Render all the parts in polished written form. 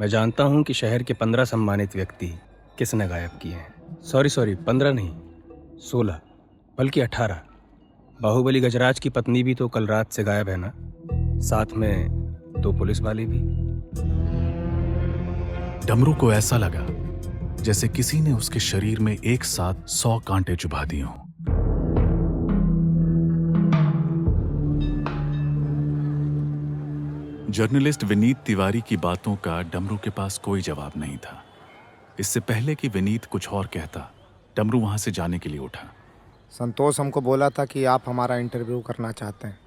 मैं जानता हूं कि शहर के 15 सम्मानित व्यक्ति किसने गायब किए हैं। सॉरी 15 नहीं, 16 बल्कि 18। बाहुबली गजराज की पत्नी भी तो कल रात से गायब है ना, साथ में 2 पुलिस वाले भी। डमरू को ऐसा लगा जैसे किसी ने उसके शरीर में एक साथ 100 कांटे चुभा दिए हों। जर्नलिस्ट विनीत तिवारी की बातों का डमरू के पास कोई जवाब नहीं था। इससे पहले कि विनीत कुछ और कहता, डमरू वहां से जाने के लिए उठा। संतोष हमको बोला था कि आप हमारा इंटरव्यू करना चाहते हैं,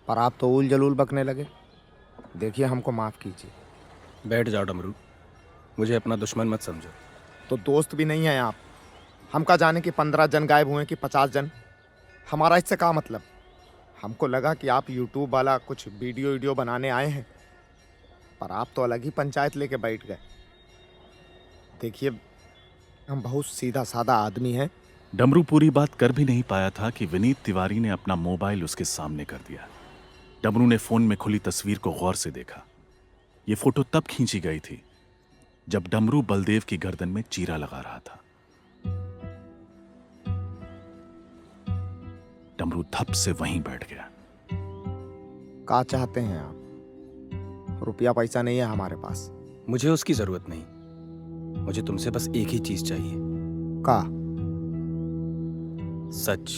पर आप तो उल जलूल बकने लगे। देखिए, हमको माफ़ कीजिए। बैठ जाओ डमरू, मुझे अपना दुश्मन मत समझो। तो दोस्त भी नहीं हैं आप। हम का जाने कि 15 जन गायब हुए कि 50 जन, हमारा इससे क्या मतलब। हमको लगा कि आप यूट्यूब वाला कुछ वीडियो बनाने आए हैं, पर आप तो अलग ही पंचायत लेके बैठ गए। देखिए, हम बहुत सीधा साधा आदमी हैं। डमरू पूरी बात कर भी नहीं पाया था कि विनीत तिवारी ने अपना मोबाइल उसके सामने कर दिया। डमरू ने फोन में खुली तस्वीर को गौर से देखा। ये फोटो तब खींची गई थी जब डमरू बलदेव की गर्दन में चीरा लगा रहा था। डमरू धप से वहीं बैठ गया। क्या चाहते हैं आप? रुपया पैसा नहीं है हमारे पास। मुझे उसकी जरूरत नहीं, मुझे तुमसे बस एक ही चीज चाहिए। का? सच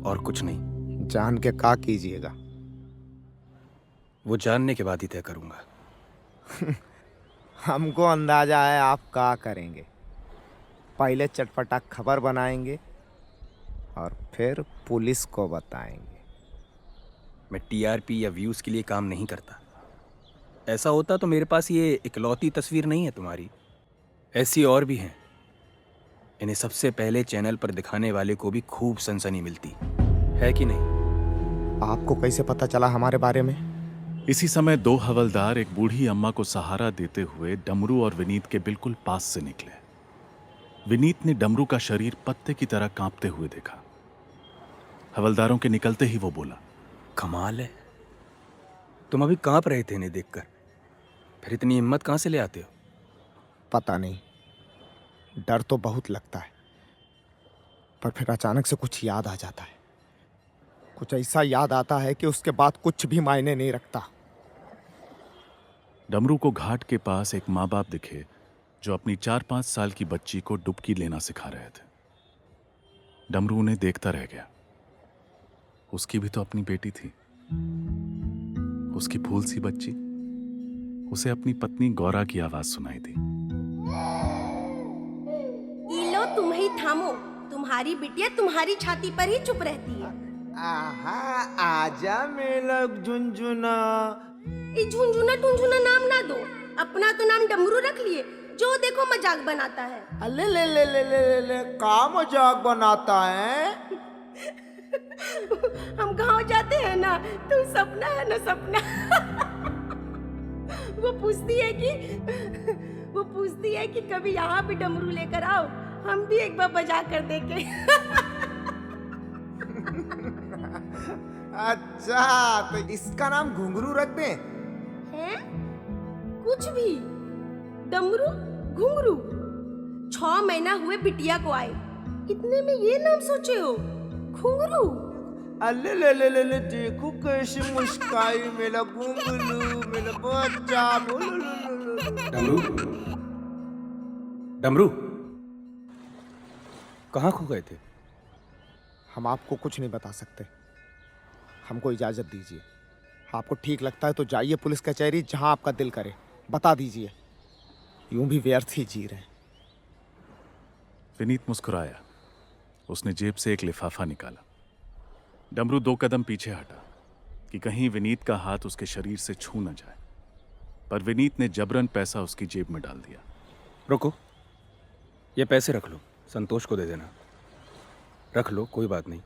और कुछ नहीं। जान के का कीजिएगा? वो जानने के बाद ही तय करूंगा। हमको अंदाजा है आप क्या करेंगे। पहले चटपटा खबर बनाएंगे और फिर पुलिस को बताएंगे। मैं टीआरपी या व्यूज के लिए काम नहीं करता। ऐसा होता तो मेरे पास ये इकलौती तस्वीर नहीं है तुम्हारी, ऐसी और भी हैं। इन्हें सबसे पहले चैनल पर दिखाने वाले को भी खूब सनसनी मिलती है कि नहीं? आपको कैसे पता चला हमारे बारे में? इसी समय 2 हवलदार एक बूढ़ी अम्मा को सहारा देते हुए डमरू और विनीत के बिल्कुल पास से निकले। विनीत ने डमरू का शरीर पत्ते की तरह कांपते हुए देखा। हवलदारों के निकलते ही वो बोला, कमाल है, तुम अभी कांप रहे थे इन्हें देखकर, फिर इतनी हिम्मत कहां से ले आते हो? पता नहीं, डर तो बहुत लगता है, पर फिर अचानक से कुछ याद आ जाता है। कुछ ऐसा याद आता है कि उसके बाद कुछ भी मायने नहीं रखता। डमरू को घाट के पास एक माँ बाप दिखे जो अपनी 4-5 साल की बच्ची को डुबकी लेना सिखा रहे थे। डमरू उन्हें देखता रह गया। उसकी भी तो अपनी बेटी थी, उसकी फूल सी बच्ची। उसे अपनी पत्नी गौरा की आवाज सुनाई दी। लो तुम ही थामो, तुम्हारी बिटिया तुम्हारी छाती पर ही चुप रहती है। आहा, आजा मेरा झुनझुना। ये झुनझुना टुनझुना नाम ना दो, अपना तो नाम डमरू रख लिए, जो देखो मजाक बनाता है। अले ले ले ले ले ले ले, का मजाक बनाता है? हम गांव जाते हैं ना, तो सपना है ना सपना। वो पूछती है कि कभी यहाँ पे डमरू लेकर आओ, हम भी एक बार बजा कर देखे। अच्छा, तो इसका नाम घुंघरू रख दे? हैं? कुछ भी, डमरू घुंघरू। 6 महीना हुए बिटिया को आए, इतने में ये नाम सोचे हो, घुंघरू? अले ले ले ले ले, देखो कैसे मुस्काई मेरा घुंघरू, मेरा बच्चा। डमरू, डमरू, कहाँ खो गए थे? हम आपको कुछ नहीं बता सकते, हमको इजाजत दीजिए। आपको ठीक लगता है तो जाइए पुलिस कचहरी, जहां आपका दिल करे, बता दीजिए। यूं भी व्यर्थ ही जी रहे। विनीत मुस्कुराया। उसने जेब से एक लिफाफा निकाला। डमरू 2 कदम पीछे हटा कि कहीं विनीत का हाथ उसके शरीर से छू न जाए, पर विनीत ने जबरन पैसा उसकी जेब में डाल दिया। रुको, ये पैसे रख लो, संतोष को दे देना। रख लो, कोई बात नहीं,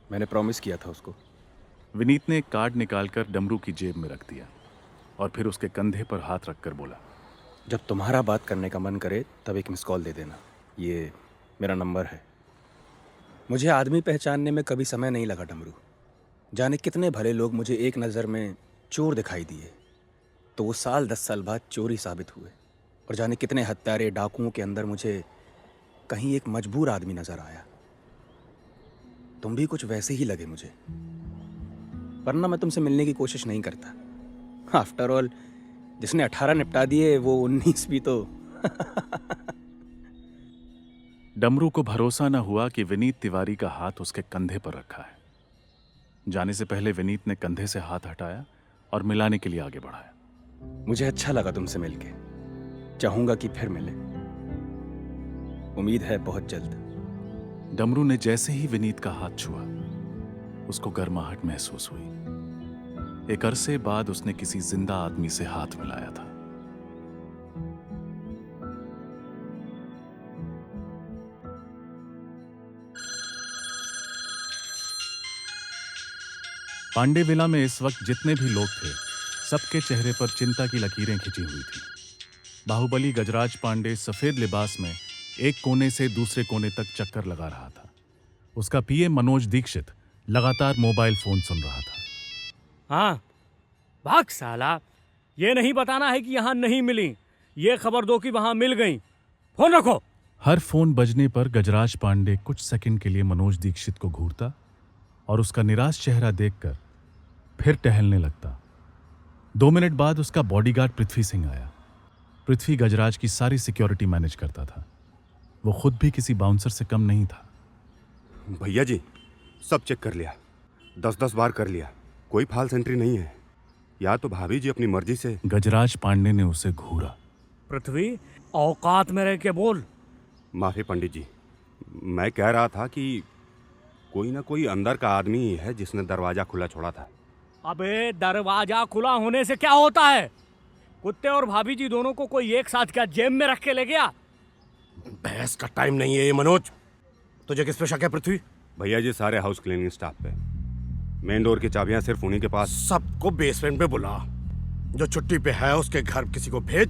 मैंने प्रॉमिस किया था उसको। विनीत ने एक कार्ड निकालकर डमरू की जेब में रख दिया और फिर उसके कंधे पर हाथ रखकर बोला, जब तुम्हारा बात करने का मन करे तब एक मिस कॉल दे देना, ये मेरा नंबर है। मुझे आदमी पहचानने में कभी समय नहीं लगा डमरू। जाने कितने भले लोग मुझे एक नज़र में चोर दिखाई दिए, तो वो 10 साल बाद चोरी साबित हुए। और जाने कितने हत्यारे डाकुओं के अंदर मुझे कहीं एक मजबूर आदमी नजर आया। तुम भी कुछ वैसे ही लगे मुझे, वरना मैं तुमसे मिलने की कोशिश नहीं करता। आफ्टर ऑल जिसने 18 निपटा दिए वो 19 भी तो। डमरू को भरोसा न हुआ कि विनीत तिवारी का हाथ उसके कंधे पर रखा है। जाने से पहले विनीत ने कंधे से हाथ हटाया और मिलाने के लिए आगे बढ़ाया। मुझे अच्छा लगा तुमसे मिलके, चाहूंगा कि फिर मिले। उम्मीद है बहुत जल्द। डमरू ने जैसे ही विनीत का हाथ छुआ, उसको गर्माहट महसूस हुई। एक अरसे बाद उसने किसी जिंदा आदमी से हाथ मिलाया था। पांडे विला में इस वक्त जितने भी लोग थे, सबके चेहरे पर चिंता की लकीरें खिंची हुई थी। बाहुबली गजराज पांडे सफेद लिबास में एक कोने से दूसरे कोने तक चक्कर लगा रहा था। उसका पीए मनोज दीक्षित लगातार मोबाइल फोन सुन रहा था। हाँ, भाग साला, ये नहीं बताना है कि यहां नहीं मिली, ये खबर दो कि वहां मिल गई। फोन रखो। हर फोन बजने पर गजराज पांडे कुछ सेकंड के लिए मनोज दीक्षित को घूरता और उसका निराश चेहरा देखकर फिर टहलने लगता। 2 मिनट बाद उसका बॉडीगार्ड पृथ्वी सिंह आया। पृथ्वी गजराज की सारी सिक्योरिटी मैनेज करता था। वो खुद भी किसी बाउंसर से कम नहीं था। भैया जी, सब चेक कर लिया, 10-10 बार कर लिया, कोई फॉल्स एंट्री नहीं है। या तो भाभी जी अपनी मर्जी से। गजराज पांडे ने उसे घूरा। पृथ्वी, औकात में रह के बोल। माफी पंडित जी, मैं कह रहा था कि कोई ना कोई अंदर का आदमी ही है जिसने दरवाजा खुला छोड़ा था। अबे, दरवाजा खुला होने से क्या होता है? कुत्ते और भाभी जी दोनों को कोई एक साथ क्या जेब में रख के ले गया? बहस का टाइम नहीं है ये मनोज। तुझे किस पे शक है पृथ्वी? भैया जी, सारे हाउस क्लीनिंग स्टाफ पे। मेन डोर की चाबियां सिर्फ उन्हीं के पास। सबको बेसमेंट में बुला, जो छुट्टी पे है उसके घर किसी को भेज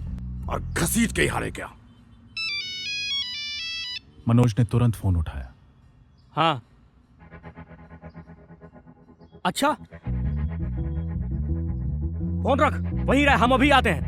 और घसीट के यहाँ ले गया। मनोज ने तुरंत फोन उठाया। हाँ, अच्छा, फोन रख, वहीं रह, हम अभी आते हैं।